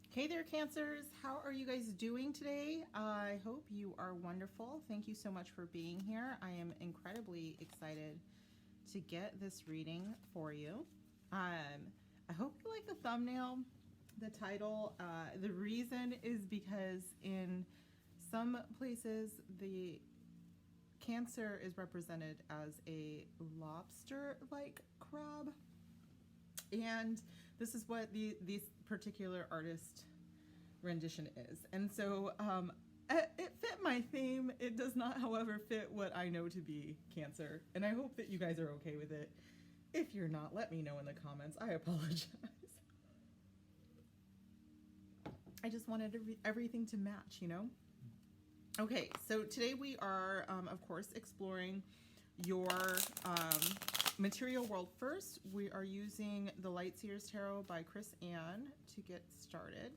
Hey there, Cancers. How are you guys doing today? I hope you are wonderful. Thank you so much for being here. I am incredibly excited to get this reading for you. I hope you like the thumbnail, the title. The reason is because in some places the Cancer is represented as a lobster-like crab, and this is what these particular artist rendition is. And so it fit my theme. It does not, however, fit what I know to be Cancer, and I hope that you guys are okay with it. If you're not, let me know in the comments. I apologize. I just wanted everything to match, you know? Okay, so today we are, of course, exploring your material world first. We are using the Lightseers Tarot by Chris Ann to get started.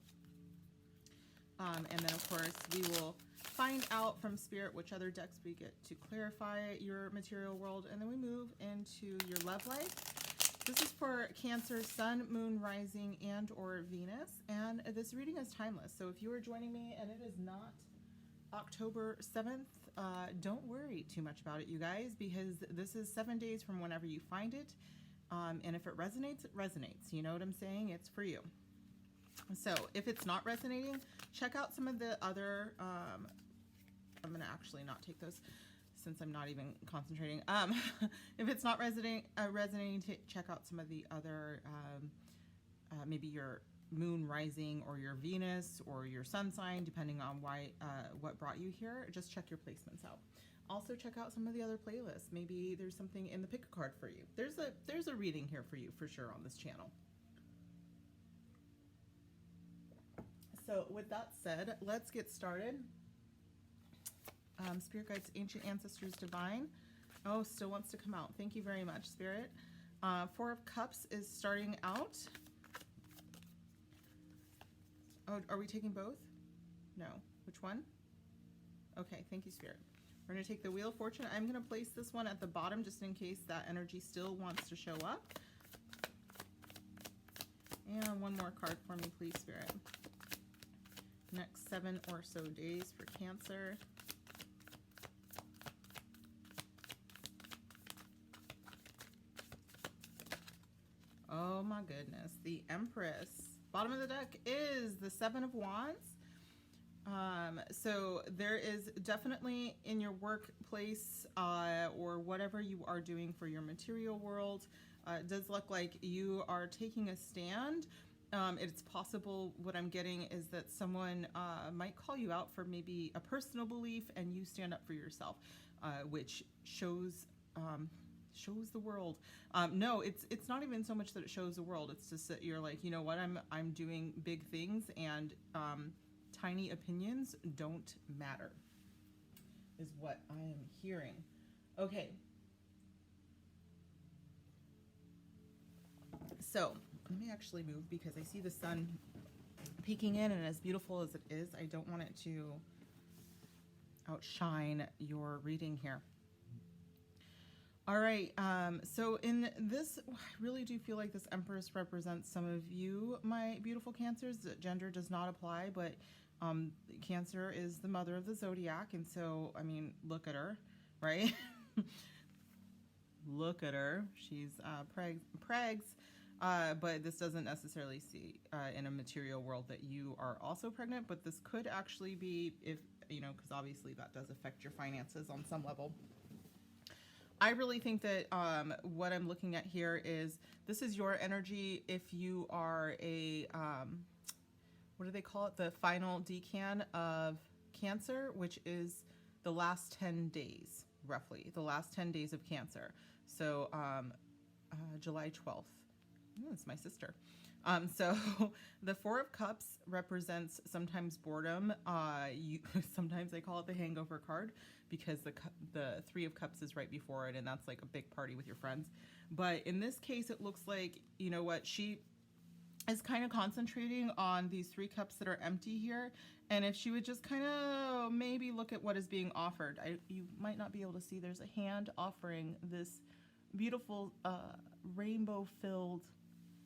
And then, of course, we will find out from Spirit which other decks we get to clarify your material world. And then we move into your love life. This is for Cancer, Sun, Moon, Rising, and or Venus. And this reading is timeless. So if you are joining me and it is not October 7th, don't worry too much about it, you guys, because this is 7 days from whenever you find it. And if it resonates, it resonates. You know what I'm saying? It's for you. So if it's not resonating, check out some of the other, I'm going to actually not take those since I'm not even concentrating. If it's not resonating, check out some of the other, maybe your Moon, Rising, or your Venus, or your Sun sign, depending on what brought you here. Just check your placements out. Also check out some of the other playlists. Maybe there's something in the pick a card for you. There's a reading here for you for sure on this channel. So with that said, let's get started. Spirit guides, ancient ancestors, divine. Oh, still wants to come out. Thank you very much, Spirit. Four of Cups is starting out. Oh, are we taking both? No. Which one? Okay, thank you, Spirit. We're going to take the Wheel of Fortune. I'm going to place this one at the bottom just in case that energy still wants to show up. And one more card for me, please, Spirit. Next 7 or so days for Cancer. Oh my goodness. The Empress. Bottom of the deck is the 7 of Wands. So there is definitely in your workplace or whatever you are doing for your material world, it does look like you are taking a stand. It's possible, what I'm getting is that someone might call you out for maybe a personal belief and you stand up for yourself, which shows the world. No, it's not even so much that it shows the world. It's just that you're like, you know what, I'm doing big things, and tiny opinions don't matter, is what I am hearing. Okay. So let me actually move because I see the sun peeking in, and as beautiful as it is, I don't want it to outshine your reading here. All right, so in this, I really do feel like this Empress represents some of you, my beautiful Cancers. Gender does not apply, but Cancer is the mother of the zodiac, and so, I mean, look at her, right? Look at her. She's pregs, but this doesn't necessarily see in a material world that you are also pregnant, but this could actually be, if, you know, because obviously that does affect your finances on some level. I really think that what I'm looking at here is this is your energy if you are a, what do they call it? The final decan of Cancer, which is the last 10 days, roughly. The last 10 days of Cancer. So July 12th. It's my sister. So the Four of Cups represents sometimes boredom. Sometimes they call it the hangover card because the Three of Cups is right before it, and that's like a big party with your friends. But in this case, it looks like, you know what, she is kind of concentrating on these 3 cups that are empty here. And if she would just kind of maybe look at what is being offered. You might not be able to see, there's a hand offering this beautiful rainbow-filled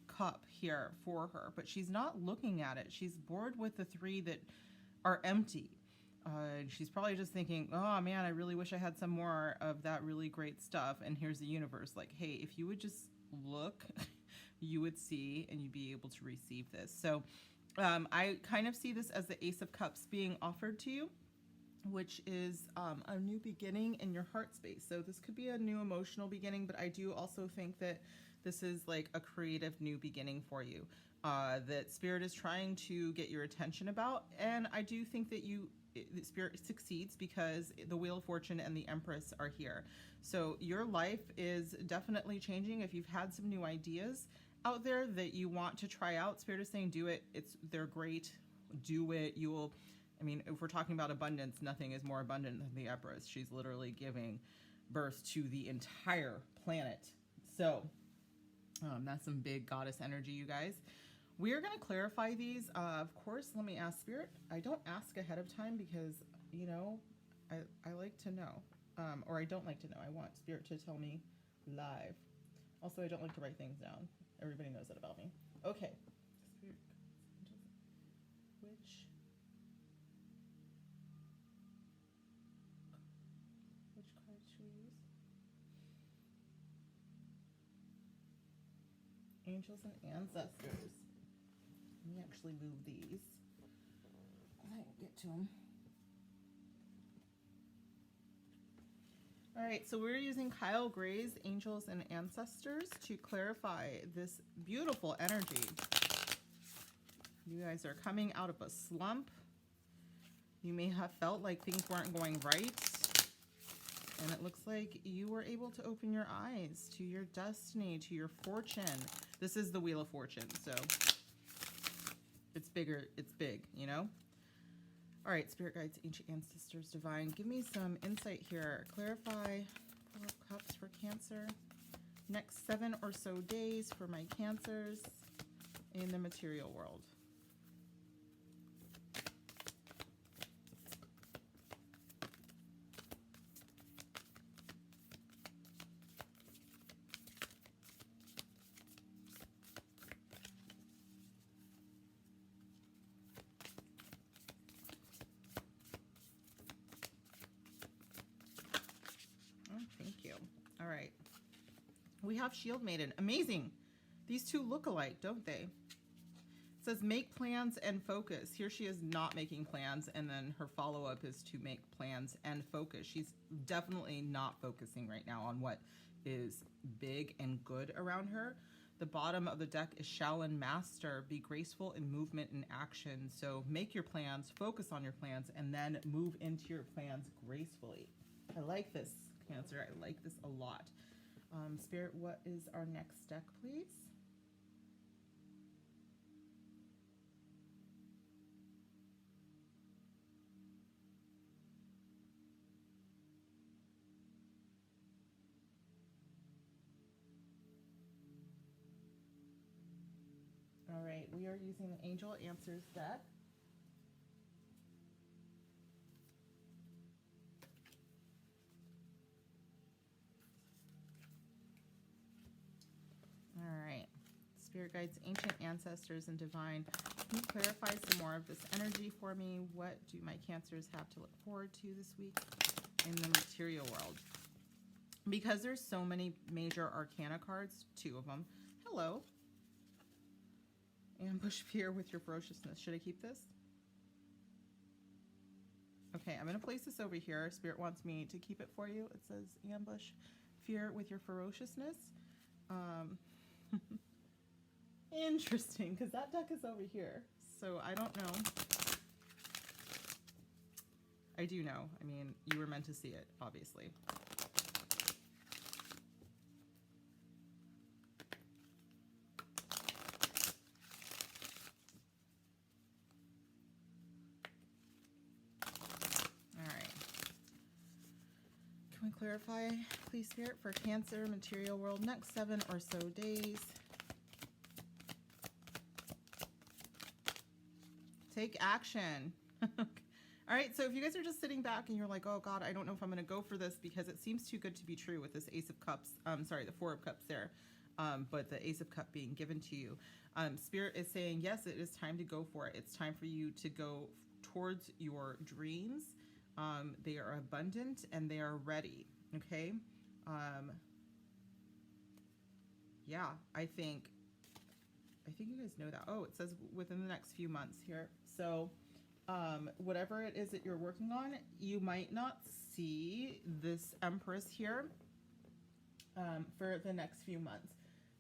cup here for her, but she's not looking at it. She's bored with the three that are empty. She's probably just thinking, oh man, I really wish I had some more of that really great stuff. And here's the universe like, hey, if you would just look, you would see and you'd be able to receive this. So I kind of see this as the Ace of Cups being offered to you, which is a new beginning in your heart space. So this could be a new emotional beginning, but I do also think that this is like a creative new beginning for you that Spirit is trying to get your attention about. And I do think that Spirit succeeds because the Wheel of Fortune and the Empress are here. So your life is definitely changing. If you've had some new ideas out there that you want to try out, Spirit is saying do it. They're great. Do it. You will. I mean, if we're talking about abundance, nothing is more abundant than the Empress. She's literally giving birth to the entire planet. So that's some big goddess energy, you guys. We are going to clarify these. Of course, let me ask Spirit. I don't ask ahead of time because, you know, I like to know. Or I don't like to know. I want Spirit to tell me live. Also, I don't like to write things down. Everybody knows that about me. Okay. Spirit, which card should we use? Angels and Ancestors. Let me actually move these. I can get to them. All right, so we're using Kyle Gray's Angels and Ancestors to clarify this beautiful energy. You guys are coming out of a slump. You may have felt like things weren't going right. And it looks like you were able to open your eyes to your destiny, to your fortune. This is the Wheel of Fortune, so it's bigger, it's big, you know? All right, Spirit Guides, Ancient Ancestors, Divine, give me some insight here. Clarify 4 of Cups for Cancer. Next 7 or so days for my Cancers in the material world. All right, we have Shield Maiden. Amazing. These two look alike, don't they? It says make plans and focus. Here she is not making plans, and then her follow-up is to make plans and focus. She's definitely not focusing right now on what is big and good around her. The bottom of the deck is Shaolin Master. Be graceful in movement and action. So make your plans, focus on your plans, and then move into your plans gracefully. I like this, Cancer. I like this a lot. Spirit, what is our next deck, please? All right, we are using the Angel Answers deck. All right, Spirit Guides, Ancient Ancestors, and Divine, can you clarify some more of this energy for me? What do my Cancers have to look forward to this week in the material world? Because there's so many major arcana cards, 2 of them. Hello. Ambush fear with your ferociousness. Should I keep this? Okay, I'm going to place this over here. Spirit wants me to keep it for you. It says ambush fear with your ferociousness. Interesting, because that deck is over here. So I don't know. I do know. I mean, you were meant to see it, obviously. Clarify, please, Spirit, for Cancer, material world, next 7 or so days. Take action. All right, so if you guys are just sitting back and you're like, oh God, I don't know if I'm going to go for this because it seems too good to be true with this Ace of Cups, sorry, the Four of Cups there, but the Ace of Cups being given to you. Spirit is saying, yes, it is time to go for it. It's time for you to go towards your dreams. They are abundant and they are ready, okay? Yeah, I think you guys know that. Oh, it says within the next few months here. So whatever it is that you're working on, you might not see this Empress here for the next few months.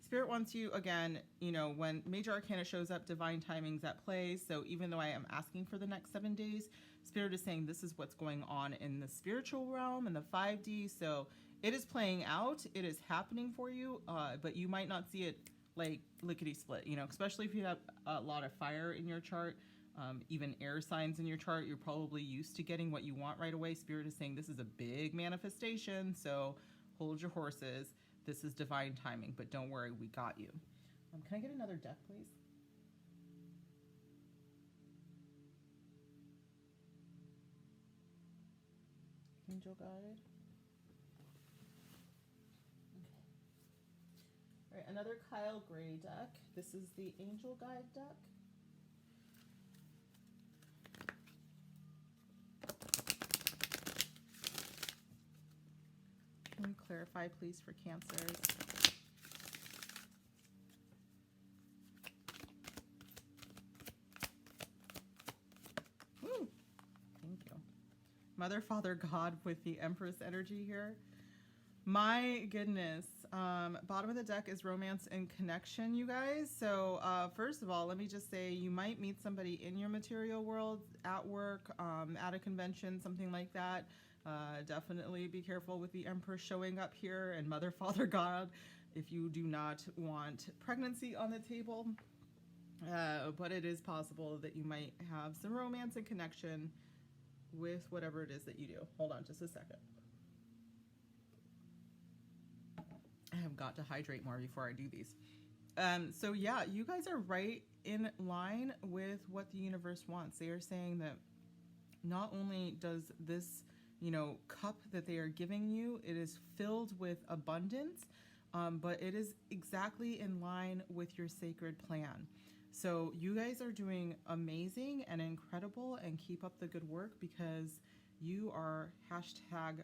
Spirit wants you, again, you know, when Major Arcana shows up, divine timing's at play. So even though I am asking for the next 7 days, Spirit is saying this is what's going on in the spiritual realm, in the 5D. So it is playing out. It is happening for you, but you might not see it like lickety split, you know, especially if you have a lot of fire in your chart, even air signs in your chart. You're probably used to getting what you want right away. Spirit is saying this is a big manifestation, so hold your horses. This is divine timing, but don't worry, we got you. Can I get another deck, please? Angel guide. Okay. All right, another Kyle Gray deck. This is the Angel Guide deck. Can you clarify, please, for Cancers? Woo! Thank you. Mother, Father, God with the Empress energy here. My goodness. Bottom of the deck is romance and connection, you guys. So first of all, let me just say you might meet somebody in your material world, at work, at a convention, something like that. Definitely be careful with the Empress showing up here, and Mother, Father, God if you do not want pregnancy on the table. But it is possible that you might have some romance and connection with whatever it is that you do. Hold on just a second. I have got to hydrate more before I do these. So yeah, you guys are right in line with what the universe wants. They are saying that not only does this, you know, cup that they are giving you, it is filled with abundance, but it is exactly in line with your sacred plan. So you guys are doing amazing and incredible, and keep up the good work because you are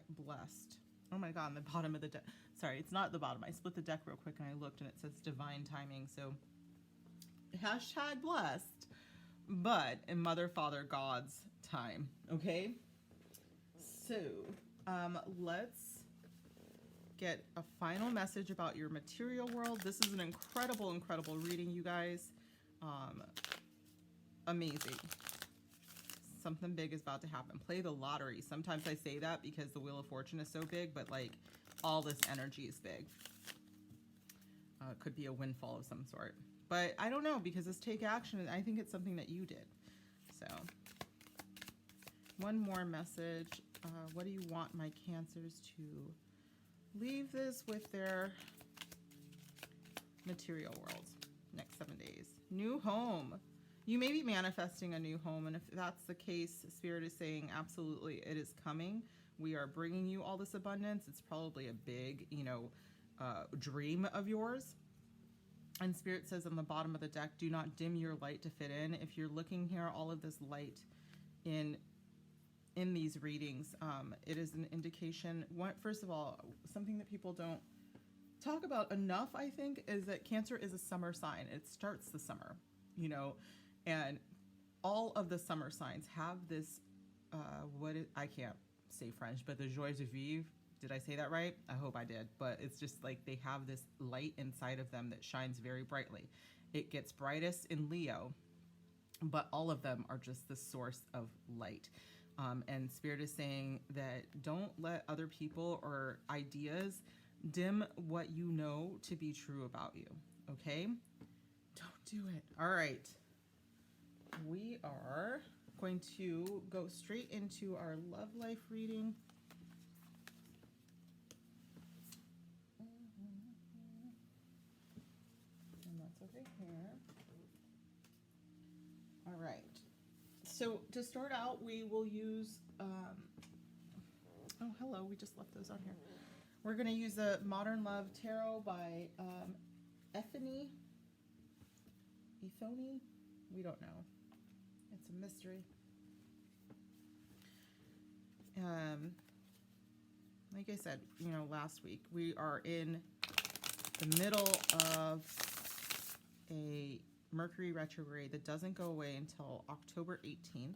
#blessed. Oh my God, on the bottom of the deck. Sorry, it's not the bottom. I split the deck real quick and I looked and it says divine timing. So #blessed, but in Mother, Father, God's time. Okay. So let's get a final message about your material world. This is an incredible, incredible reading, you guys. Amazing. Something big is about to happen. Play the lottery. Sometimes I say that because the Wheel of Fortune is so big, but like all this energy is big. It could be a windfall of some sort. But I don't know, because it's take action, and I think it's something that you did. So one more message. What do you want my Cancers to leave this with their material world next 7 days? New home. You may be manifesting a new home, and if that's the case, Spirit is saying absolutely it is coming. We are bringing you all this abundance. It's probably a big, you know, dream of yours. And Spirit says on the bottom of the deck, do not dim your light to fit in. If you're looking here, all of this light in these readings, it is an indication. First of all, something that people don't talk about enough, I think, is that Cancer is a summer sign. It starts the summer, you know, and all of the summer signs have this, I can't say French, but the joie de vivre. Did I say that right? I hope I did. But it's just like they have this light inside of them that shines very brightly. It gets brightest in Leo, but all of them are just the source of light. And Spirit is saying that don't let other people or ideas dim what you know to be true about you, okay? Don't do it. All right. We are going to go straight into our love life reading. And that's over here. All right. So to start out, we will use, oh, hello, we just left those on here. We're going to use the Modern Love Tarot by Ethony. We don't know. It's a mystery. Like I said, you know, last week, we are in the middle of a Mercury retrograde that doesn't go away until October 18th.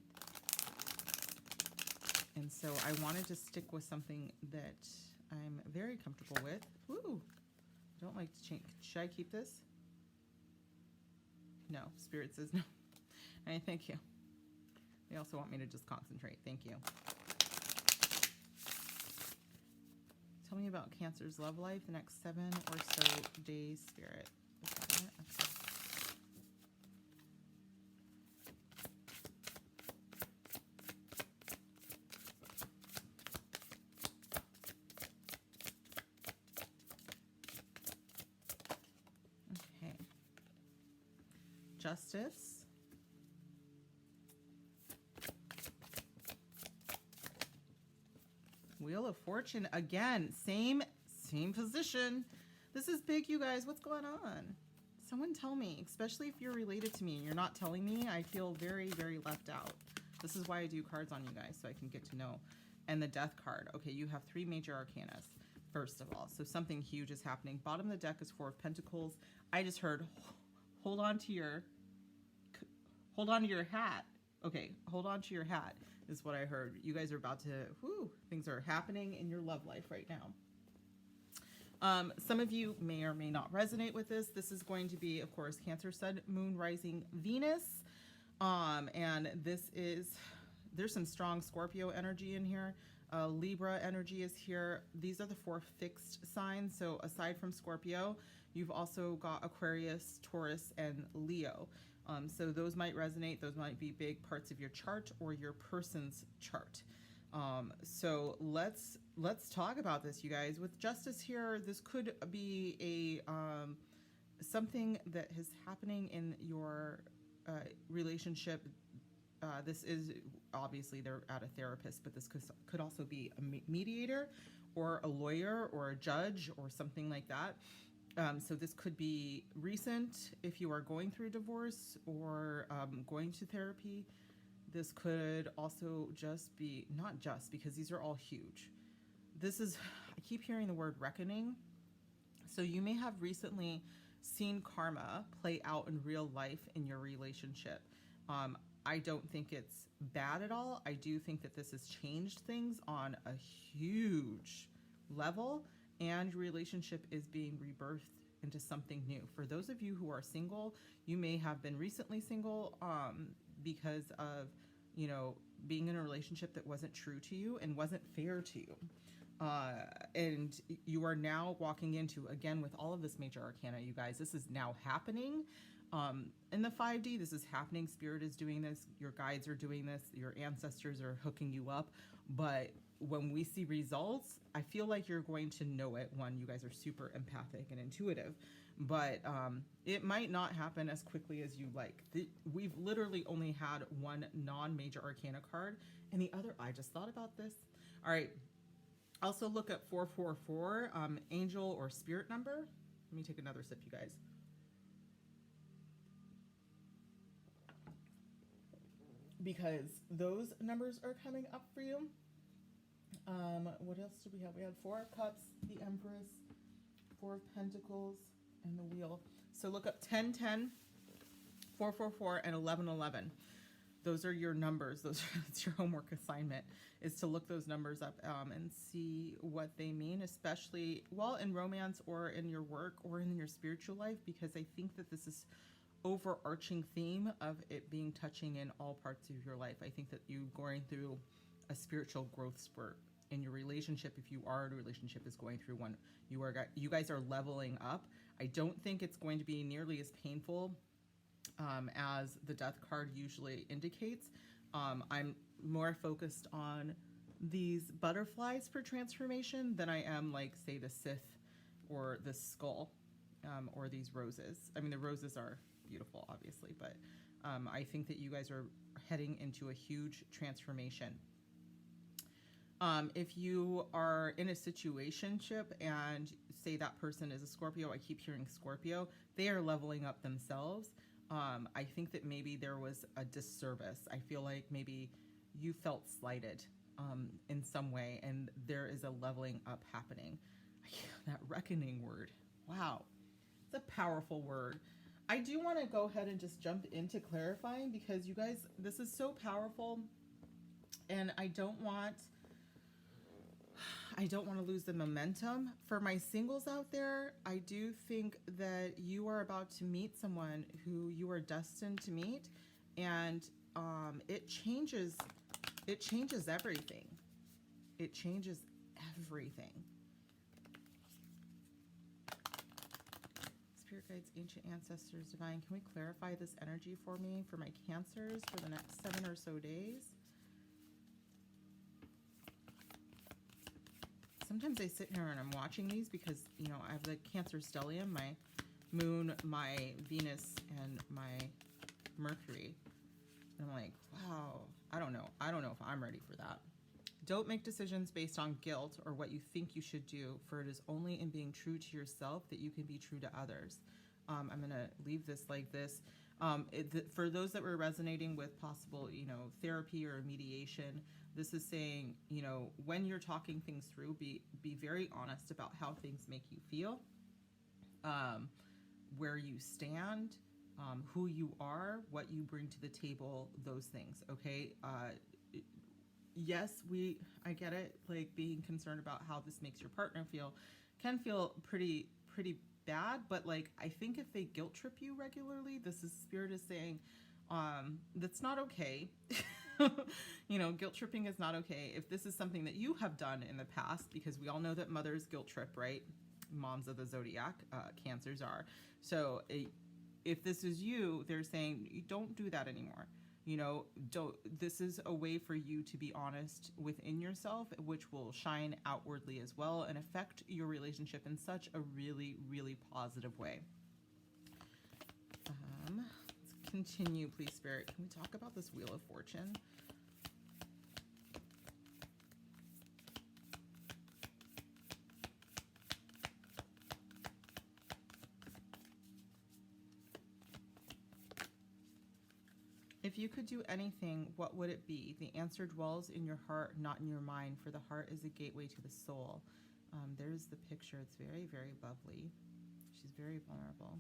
And so I wanted to stick with something that I'm very comfortable with. Woo! I don't like to change. Should I keep this? No. Spirit says no. All right, thank you. They also want me to just concentrate. Thank you. Tell me about Cancer's love life the next 7 or so days, Spirit. Is that it? Okay. Okay. Justice. Wheel of Fortune again, same position. This is big, you guys. What's going on? Someone tell me, especially if you're related to me and you're not telling me. I feel very, very left out. This is why I do cards on you guys, so I can get to know. And the Death card. Okay, you have 3 major arcanas, first of all. So something huge is happening. Bottom of the deck is 4 of Pentacles. I just heard, hold on to your hat. Okay, hold on to your hat is what I heard. You guys are about to, whoo, things are happening in your love life right now. Some of you may or may not resonate with this. This is going to be, of course, Cancer, Sun, Moon, Rising, Venus. And this is, there's some strong Scorpio energy in here. Libra energy is here. These are the 4 fixed signs. So aside from Scorpio, you've also got Aquarius, Taurus, and Leo. So those might resonate. Those might be big parts of your chart or your person's chart. So let's talk about this, you guys. With Justice here, this could be a something that is happening in your relationship. This is obviously they're at a therapist, but this could also be a mediator or a lawyer or a judge or something like that. So this could be recent if you are going through divorce or going to therapy. This could also just be, not just, because these are all huge. This is, I keep hearing the word reckoning. So you may have recently seen karma play out in real life in your relationship. I don't think it's bad at all. I do think that this has changed things on a huge level. And your relationship is being rebirthed into something new. For those of you who are single, you may have been recently single because of, you know, being in a relationship that wasn't true to you and wasn't fair to you. And you are now walking into, again, with all of this major arcana, you guys, this is now happening. In the 5D, this is happening. Spirit is doing this. Your guides are doing this. Your ancestors are hooking you up. But when we see results, I feel like you're going to know it. One, you guys are super empathic and intuitive, but it might not happen as quickly as you like. We've literally only had 1 non-major arcana card, and the other, I just thought about this. All right. Also look at 444, angel or spirit number. Let me take another sip, you guys. Because those numbers are coming up for you. What else do we have? We had 4 of Cups, the Empress, 4 of Pentacles, and the Wheel. So look up 1010, 444, and 1111. Those are your numbers. That's your homework assignment, is to look those numbers up and see what they mean, especially, well, in romance or in your work or in your spiritual life, because I think that this is overarching theme of it being touching in all parts of your life. I think that you going through a spiritual growth spurt in your relationship. If you are in a relationship, is going through one. You guys are leveling up. I don't think it's going to be nearly as painful as the Death card usually indicates. I'm more focused on these butterflies for transformation than I am, like, say, the Sith or the skull. or these roses. I mean, the roses are beautiful, obviously, but I think that you guys are heading into a huge transformation. If you are in a situationship and say that person is a Scorpio, I keep hearing Scorpio, they are leveling up themselves. I think that maybe there was a disservice. I feel like maybe you felt slighted in some way, and there is a leveling up happening. That reckoning word. Wow. It's a powerful word. I do want to go ahead and just jump into clarifying, because you guys, this is so powerful, and I don't want to lose the momentum. For my singles out there, I do think that you are about to meet someone who you are destined to meet, and it changes everything. It changes everything. Spirit guides, ancient ancestors, divine, can we clarify this energy for me for my Cancers for the next 7 or so days? Sometimes I sit here and I'm watching these because, you know, I have the Cancer stellium, my moon, my Venus, and my Mercury. And I'm like, wow, I don't know if I'm ready for that. Don't make decisions based on guilt or what you think you should do, for it is only in being true to yourself that you can be true to others. I'm going to leave this like this. For those that were resonating with possible, you know, therapy or mediation, this is saying, you know, when you're talking things through, be very honest about how things make you feel, where you stand, who you are, what you bring to the table, those things. Okay. Yes, I get it. Like, being concerned about how this makes your partner feel can feel pretty bad, but like, I think if they guilt trip you regularly, Spirit is saying, that's not okay. You know, guilt tripping is not okay. If this is something that you have done in the past, because we all know that mothers guilt trip, right? Moms of the zodiac, Cancers are. So if this is you, they're saying, you don't do that anymore. You know, this is a way for you to be honest within yourself, which will shine outwardly as well and affect your relationship in such a really, really positive way. Let's continue, please, Spirit. Can we talk about this Wheel of Fortune? If you could do anything, what would it be? The answer dwells in your heart, not in your mind, for the heart is a gateway to the soul. There's the picture. It's very, very bubbly. She's very vulnerable.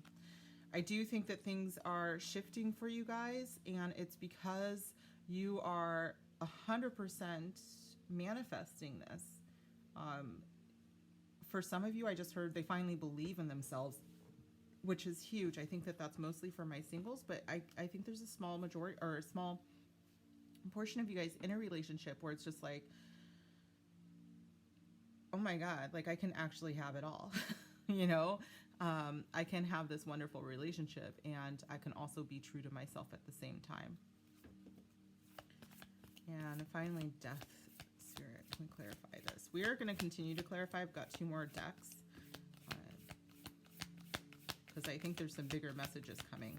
I do think that things are shifting for you guys, and it's because you are 100% manifesting this. For some of you, I just heard they finally believe in themselves, which is huge. I think that that's mostly for my singles, but I think there's a small majority or a small portion of you guys in a relationship where it's just like, oh my God, like I can actually have it all. You know, I can have this wonderful relationship, and I can also be true to myself at the same time. And finally, Death, Spirit, can we clarify this? We are going to continue to clarify. I've got 2 more decks, because I think there's some bigger messages coming.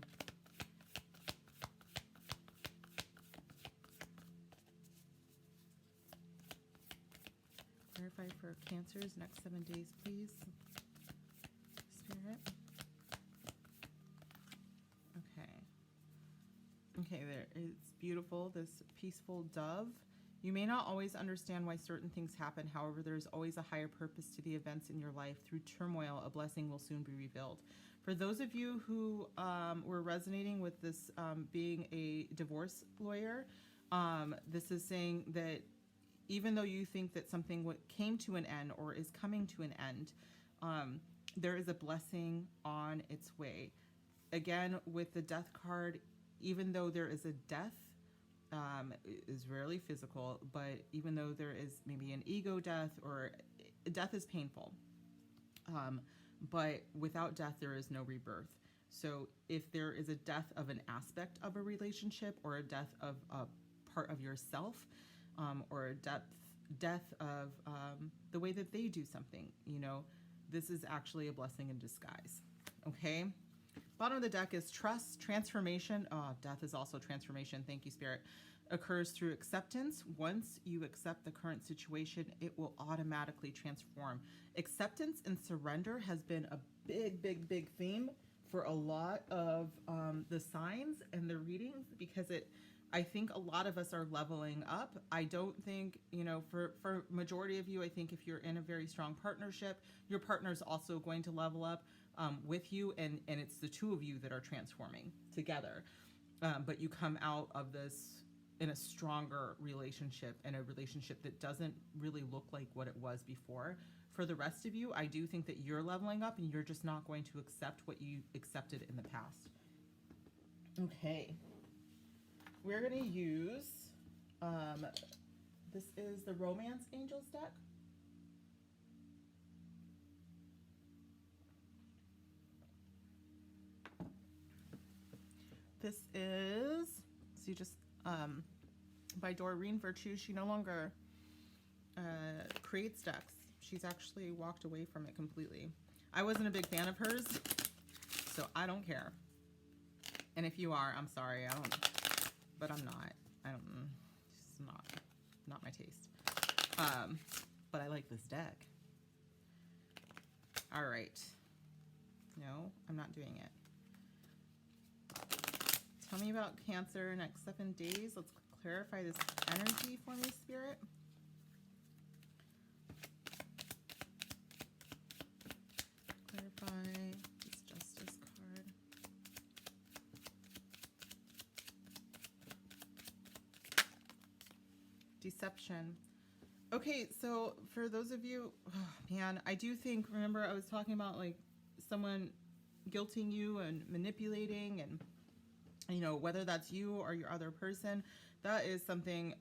Clarify for Cancers next 7 days, please. Spirit. Okay, there. It's beautiful, this peaceful dove. You may not always understand why certain things happen. However, there is always a higher purpose to the events in your life. Through turmoil, a blessing will soon be revealed. For those of you who were resonating with this being a divorce lawyer, this is saying that even though you think that something came to an end or is coming to an end, there is a blessing on its way. Again, with the Death card, even though there is a death, is rarely physical, but even though there is maybe an ego death, or death is painful, but without death there is no rebirth. So if there is a death of an aspect of a relationship, or a death of a part of yourself, or a death of the way that they do something, you know, this is actually a blessing in disguise. okay? Bottom of the deck is trust, transformation. Oh, death is also transformation. Thank you, Spirit. Occurs through acceptance. Once you accept the current situation, it will automatically transform. Acceptance and surrender has been a big, big, big theme for a lot of the signs and the readings, because I think a lot of us are leveling up. I don't think, for majority of you, I think if you're in a very strong partnership, your partner's also going to level up with you, and it's the two of you that are transforming together. But you come out of this in a stronger relationship, and a relationship that doesn't really look like what it was before. For the rest of you, I do think that you're leveling up, and you're just not going to accept what you accepted in the past. Okay. We're going to use, this is the Romance Angels deck. This is, so you just, by Doreen Virtue. She no longer creates decks. She's actually walked away from it completely. I wasn't a big fan of hers, so I don't care. And if you are, I'm sorry. But I'm not. It's not my taste. But I like this deck. All right. No, I'm not doing it. Tell me about Cancer next 7 days. Let's clarify this energy for me, Spirit. Clarify this Justice card. Deception. Okay, so for those of you, oh man, I do think, remember I was talking about like someone guilting you and manipulating, and whether that's you or your other person, that is something,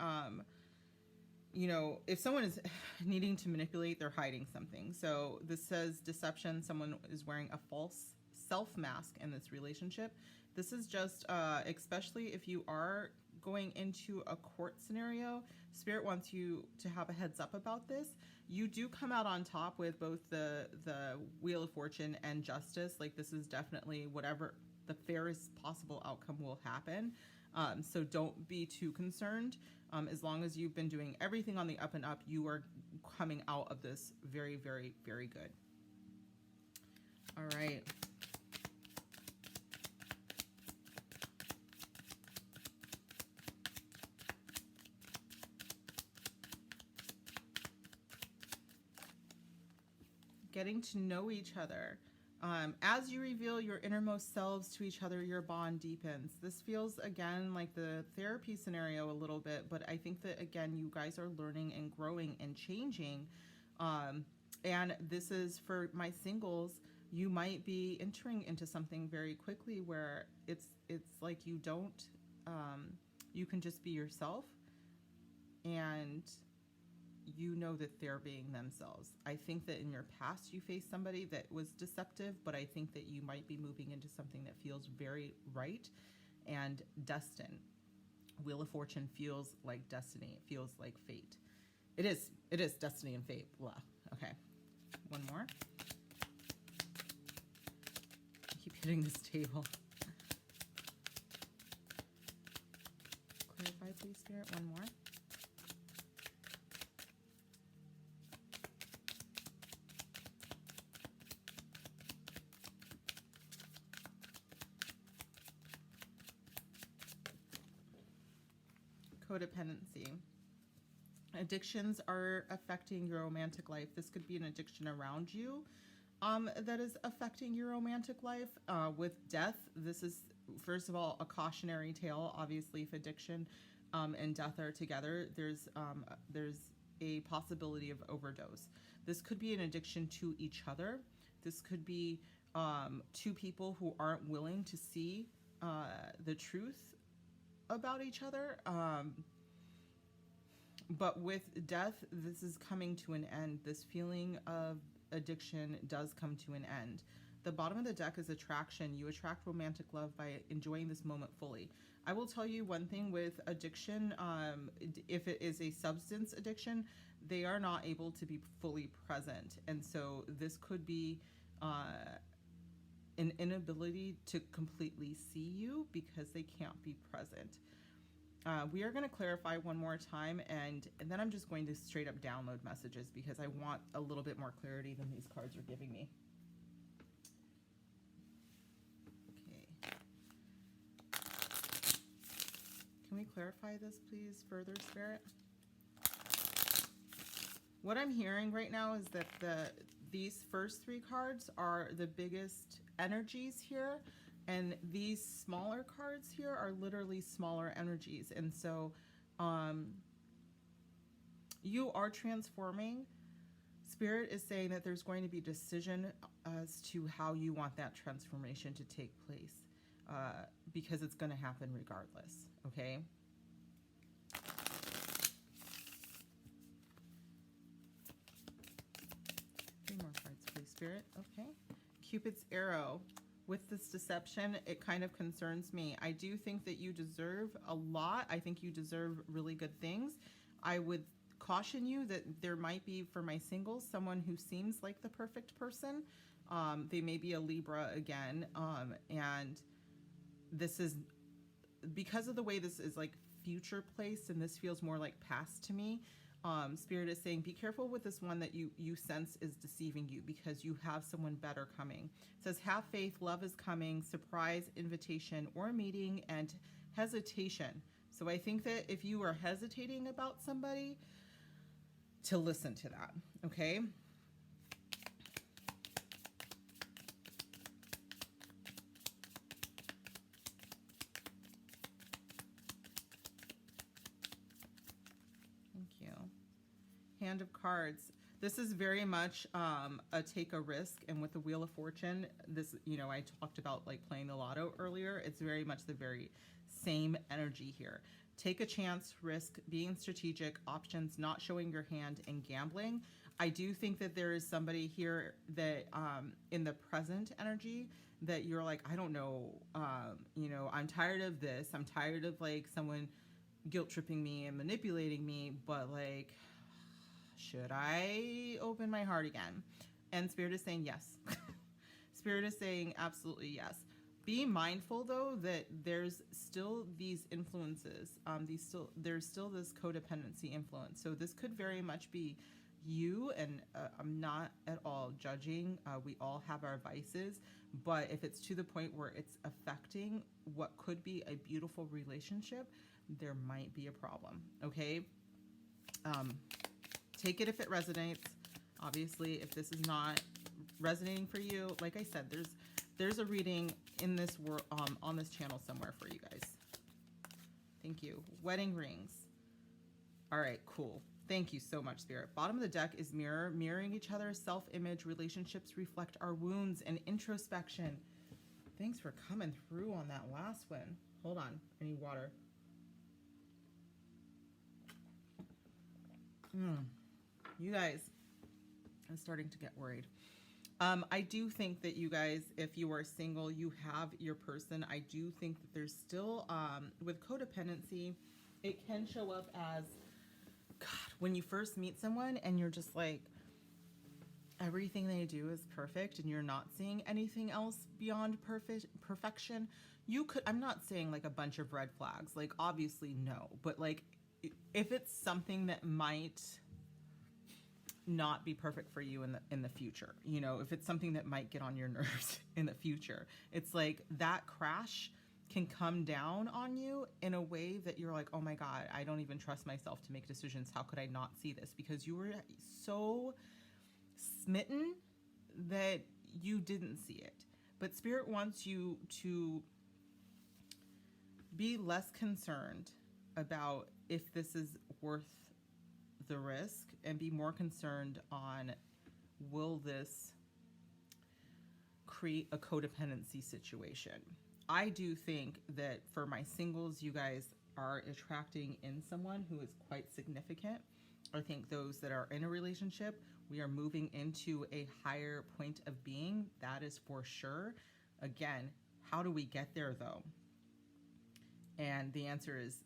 if someone is needing to manipulate, they're hiding something. So this says deception. Someone is wearing a false self mask in this relationship. This is just, especially if you are going into a court scenario, Spirit wants you to have a heads up about this. You do come out on top with both the Wheel of Fortune and Justice. Like, this is definitely whatever the fairest possible outcome will happen. So don't be too concerned. As long as you've been doing everything on the up and up, you are coming out of this very, very, very good. All right. Getting to know each other. As you reveal your innermost selves to each other, your bond deepens. This feels, again, like the therapy scenario a little bit, but I think that, again, you guys are learning and growing and changing. And this is for my singles. You might be entering into something very quickly where it's like you don't, you can just be yourself, and you know that they're being themselves. I think that in your past you faced somebody that was deceptive, but I think that you might be moving into something that feels very right and destined. Wheel of Fortune feels like destiny. It feels like fate. It is destiny and fate. Blah. Okay. One more. I keep hitting this table. Clarify, please, Spirit. One more. Codependency. Addictions are affecting your romantic life. This could be an addiction around you that is affecting your romantic life. With death, this is, first of all, a cautionary tale. Obviously, if addiction and death are together, there's a possibility of overdose. This could be an addiction to each other. This could be two people who aren't willing to see the truth about each other. But with death, this is coming to an end. This feeling of addiction does come to an end. The bottom of the deck is attraction. You attract romantic love by enjoying this moment fully. I will tell you one thing with addiction, if it is a substance addiction, they are not able to be fully present. And so this could be an inability to completely see you because they can't be present. We are going to clarify one more time, and then I'm just going to straight up download messages because I want a little bit more clarity than these cards are giving me. Okay. Can we clarify this, please, further, Spirit? What I'm hearing right now is that these first three cards are the biggest energies here, and these smaller cards here are literally smaller energies. And so you are transforming. Spirit is saying that there's going to be a decision as to how you want that transformation to take place, because it's going to happen regardless, okay? Three more cards, please, Spirit. Okay. Cupid's arrow. With this deception, it kind of concerns me. I do think that you deserve a lot. I think you deserve really good things. I would caution you that there might be, for my singles, someone who seems like the perfect person. They may be a Libra again. And this is, because of the way this is like future placed, and this feels more like past to me, Spirit is saying, be careful with this one that you sense is deceiving you, because you have someone better coming. It says, have faith, love is coming, surprise, invitation, or meeting, and hesitation. So I think that if you are hesitating about somebody, to listen to that, okay? Hand of cards. This is very much a take a risk, and with the Wheel of Fortune, this, I talked about like playing the lotto earlier. It's very much the very same energy here. Take a chance, risk, being strategic, options, not showing your hand, and gambling. I do think that there is somebody here that in the present energy that you're like, I don't know, I'm tired of this. I'm tired of like someone guilt tripping me and manipulating me, but like, should I open my heart again? And Spirit is saying yes. Spirit is saying absolutely yes. Be mindful, though, that there's still these influences. There's still this codependency influence. So this could very much be you, and I'm not at all judging. We all have our vices. But if it's to the point where it's affecting what could be a beautiful relationship, there might be a problem, okay? Take it if it resonates. Obviously, if this is not resonating for you, like I said, there's a reading in this world on this channel somewhere for you guys. Thank you. Wedding rings. All right, cool. Thank you so much, Spirit. Bottom of the deck is mirror, mirroring each other, self-image, relationships reflect our wounds, and introspection. Thanks for coming through on that last one. Hold on, I need water. You guys, I'm starting to get worried. I do think that you guys, if you are single, you have your person. I do think that there's still, with codependency, it can show up as, God, when you first meet someone and you're just like, everything they do is perfect and you're not seeing anything else beyond perfection. You could, I'm not saying like a bunch of red flags, like obviously no, but like if it's something that might not be perfect for you in the future, if it's something that might get on your nerves in the future, it's like that crash can come down on you in a way that you're like, oh my God, I don't even trust myself to make decisions. How could I not see this? Because you were so smitten that you didn't see it. But Spirit wants you to be less concerned about if this is worth the risk and be more concerned on, will this create a codependency situation? I do think that for my singles, you guys are attracting in someone who is quite significant. I think those that are in a relationship, we are moving into a higher point of being. That is for sure. Again, how do we get there though? And the answer is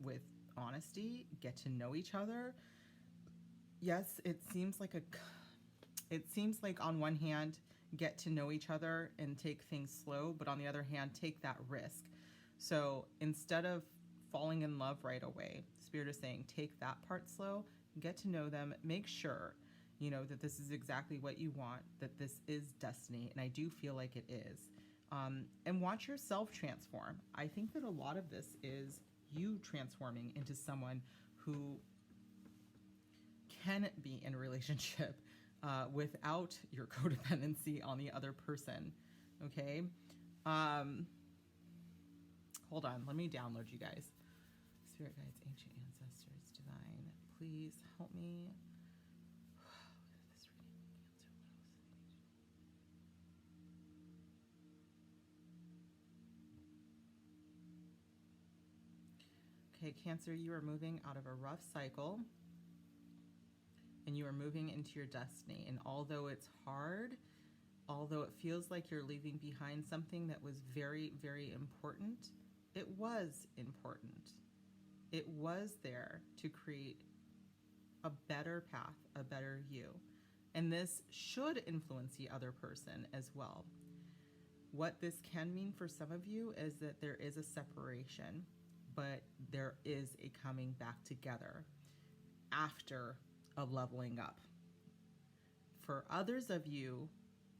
with honesty, get to know each other. Yes, it seems like on one hand, get to know each other and take things slow, but on the other hand, take that risk. So instead of falling in love right away, Spirit is saying take that part slow, get to know them, make sure, you know, that this is exactly what you want, that this is destiny, and I do feel like it is. And watch yourself transform. I think that a lot of this is you transforming into someone who can be in a relationship without your codependency on the other person. Okay. Hold on. Let me download you guys. Spirit guides, ancient ancestors, divine, please help me. Okay, Cancer, you are moving out of a rough cycle and you are moving into your destiny. And although it's hard, although it feels like you're leaving behind something that was very, very important, it was important. It was there to create a better path, a better you. And this should influence the other person as well. What this can mean for some of you is that there is a separation, but there is a coming back together after a leveling up. For others of you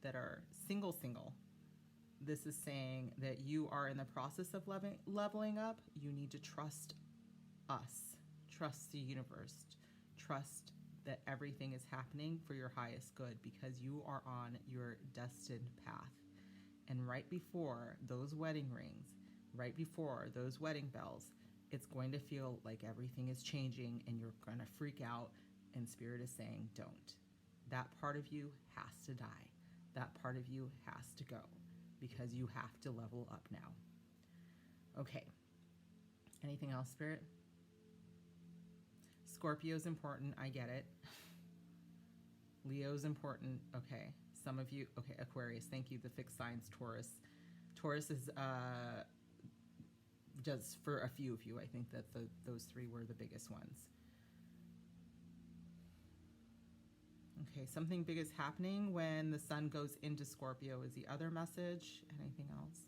that are single, this is saying that you are in the process of leveling up. You need to trust us, trust the universe, trust that everything is happening for your highest good because you are on your destined path. And right before those wedding rings, right before those wedding bells, it's going to feel like everything is changing and you're going to freak out, and Spirit is saying, don't. That part of you has to die. That part of you has to go because you have to level up now. Okay. Anything else, Spirit? Scorpio's important. I get it. Leo's important. Okay. Some of you, okay, Aquarius, thank you. The fixed signs, Taurus. Taurus is just for a few of you. I think that those three were the biggest ones. Okay, something big is happening when the sun goes into Scorpio is the other message. Anything else?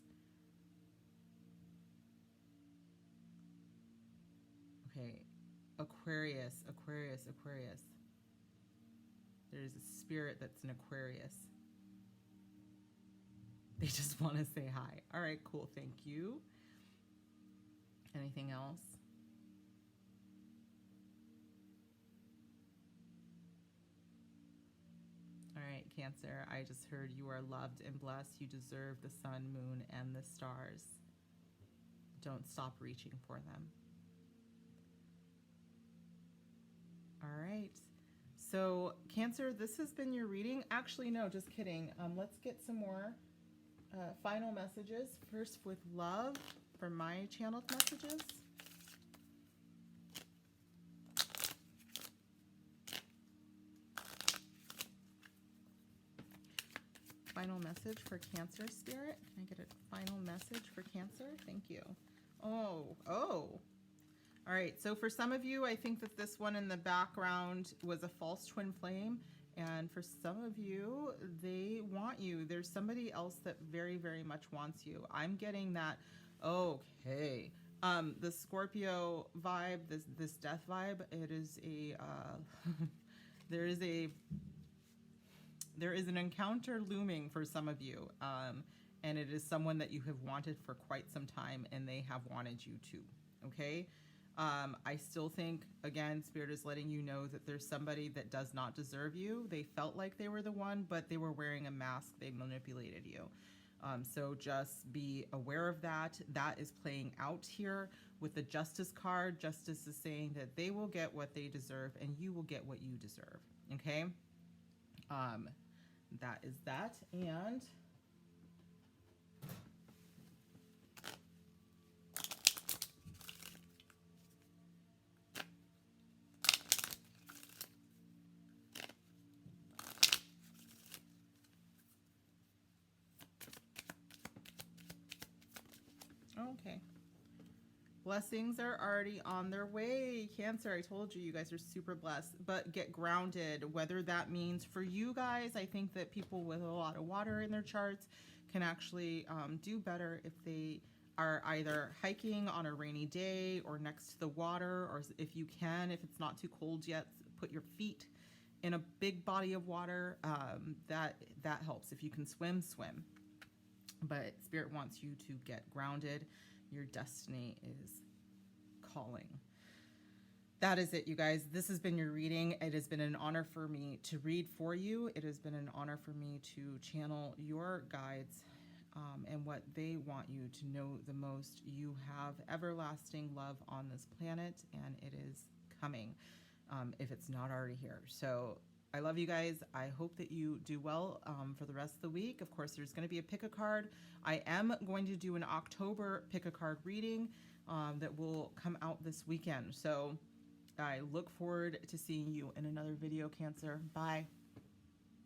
Okay, Aquarius. There's a spirit that's an Aquarius. They just want to say hi. All right, cool. Thank you. Anything else? All right, Cancer. I just heard you are loved and blessed. You deserve the sun, moon, and the stars. Don't stop reaching for them. All right. So, Cancer, this has been your reading. Actually, no, just kidding. Let's get some more final messages. First with love for my channeled messages. Final message for Cancer, Spirit. Can I get a final message for Cancer? Thank you. Oh. All right, so for some of you, I think that this one in the background was a false twin flame. And for some of you, they want you. There's somebody else that very, very much wants you. I'm getting that, okay. The Scorpio vibe, this death vibe, it is a, there is an encounter looming for some of you. And it is someone that you have wanted for quite some time and they have wanted you too, okay? I still think, again, Spirit is letting you know that there's somebody that does not deserve you. They felt like they were the one, but they were wearing a mask. They manipulated you. So just be aware of that. That is playing out here with the Justice card. Justice is saying that they will get what they deserve and you will get what you deserve. Okay? That is that. And okay. Blessings are already on their way. Cancer, I told you, you guys are super blessed. But get grounded, whether that means for you guys, I think that people with a lot of water in their charts can actually do better if they are either hiking on a rainy day or next to the water, or if you can, if it's not too cold yet, put your feet in a big body of water. That helps. If you can swim, swim. But Spirit wants you to get grounded. Your destiny is calling. That is it, you guys. This has been your reading. It has been an honor for me to read for you. It has been an honor for me to channel your guides and what they want you to know the most. You have everlasting love on this planet, and it is coming if it's not already here. So I love you guys. I hope that you do well for the rest of the week. Of course, there's going to be a pick a card. I am going to do an October pick a card reading that will come out this weekend. So I look forward to seeing you in another video, Cancer. Bye.